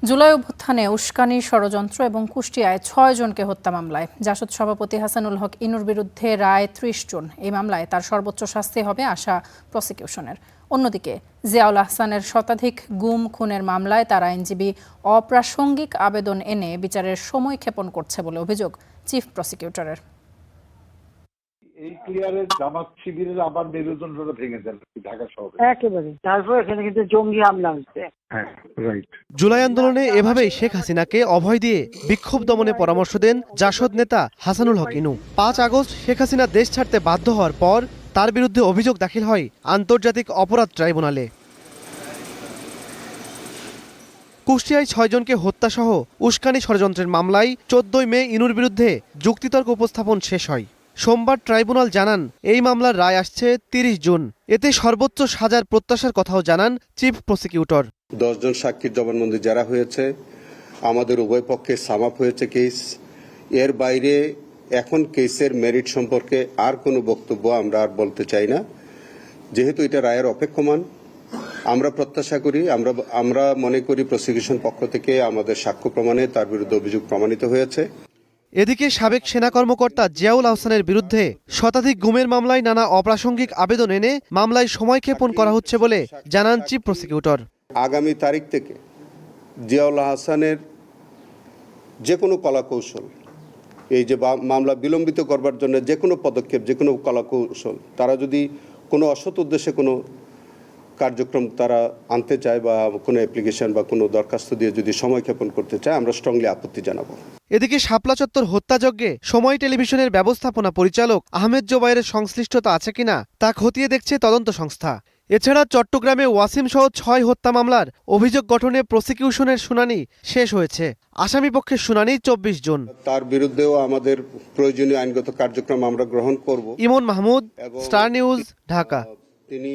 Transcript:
জুলাই অভ্যুত্থানে উস্কানি, ষড়যন্ত্র এবং কুষ্টিয়ায় ৬ জনকে হত্যা মামলায় জাসদ সভাপতি হাসানুল হক ইনুর বিরুদ্ধে রায় ৩০ জন। এই মামলায় তার সর্বোচ্চ শাস্তি হবে আশা প্রসিকিউশনের। অন্যদিকে জিয়াউল আহসানের শতাধিক গুম খুনের মামলায় তার আইনজীবী অপ্রাসঙ্গিক আবেদন এনে বিচারের সময় ক্ষেপণ করছে বলে অভিযোগ চিফ প্রসিকিউটরের। এই ক্লিয়ারে জামাত শিবিরের আবার নির্বাচনটা ভেঙে দেন ঢাকা শহরে একেবারে। তারপর এখানে কিন্তু জঙ্গি হামলা হচ্ছে। জুলাই আন্দোলনে এভাবেই শেখ হাসিনাকে অভয় দিয়ে বিক্ষোভ দমনে পরামর্শ দেন জাসদ নেতা হাসানুল হক ইনু। ৫ আগস্ট শেখ হাসিনা দেশ ছাড়তে বাধ্য হওয়ার পর তার বিরুদ্ধে অভিযোগ দাখিল হয় আন্তর্জাতিক অপরাধ ট্রাইব্যুনালে। কুষ্টিয়ায় ৬ জনকে হত্যাসহ উস্কানি ষড়যন্ত্রের মামলায় ১৪ মে ইনুর বিরুদ্ধে যুক্তিতর্ক উপস্থাপন শেষ হয়। সোমবার ট্রাইব্যুনাল জানান এই মামলার রায় আসছে ৩০ জুন। এতে সর্বোচ্চ সাজার প্রত্যাশার কথাও জানান চিফ প্রসিকিউটর। ১০ জন সাক্ষীর জবানবন্দি যারা হয়েছে, আমাদের উভয় পক্ষে সাম আপ হয়েছে কেস। এর বাইরে এখন কেসের মেরিট সম্পর্কে আর কোনো বক্তব্য আমরা আর বলতে চাই না, যেহেতু এটা রায়ের অপেক্ষমান। আমরা প্রত্যাশা করি, আমরা মনে করি প্রসিকিউশন পক্ষ থেকে আমাদের সাক্ষ্য প্রমাণে তার বিরুদ্ধে অভিযোগ প্রমাণিত হয়েছে। এদিকে সাবেক সেনা কর্মকর্তা জিয়াউল আহসানের বিরুদ্ধে শতাধিক গুমের মামলায় নানা অপ্রাসঙ্গিক আবেদন এনে মামলায় সময়ক্ষেপণ করা হচ্ছে বলে জানান চিফ প্রসিকিউটর। আগামী তারিখ থেকে জিয়াউল আহসানের যে কোনো কলাকৌশল, এই যে মামলা বিলম্বিত করবার জন্য যে কোনো পদক্ষেপ, যে কোনো কলাকৌশল, তারা যদি কোনো অসৎ উদ্দেশ্যে কোনো কার্যক্রম তারা আনতে চায় বা কোনো অ্যাপ্লিকেশন বা কোনো দরখাস্ত দিয়ে যদি সময়ক্ষেপণ করতে চায়, আমরা স্ট্রংলি আপত্তি জানাবো। এদিকে শাপলা চত্বর হত্যাযজ্ঞে সময় টেলিভিশনের ব্যবস্থাপনা পরিচালক আহমেদ জোবায়েরের সংশ্লিষ্টতা আছে কিনা তা খতিয়ে দেখছে তদন্ত সংস্থা। এছাড়া চট্টগ্রামে ওয়াসিম সহ ৬ হত্যা মামলার অভিযোগ গঠনে প্রসিকিউশনের শুনানি শেষ হয়েছে। আসামিপক্ষের শুনানি ২৪ জুন। তার বিরুদ্ধেও আমাদের প্রয়োজনীয় আইনগত কার্যক্রম আমরা গ্রহণ করব। ইমন মাহমুদ, স্টার নিউজ, ঢাকা। তিনি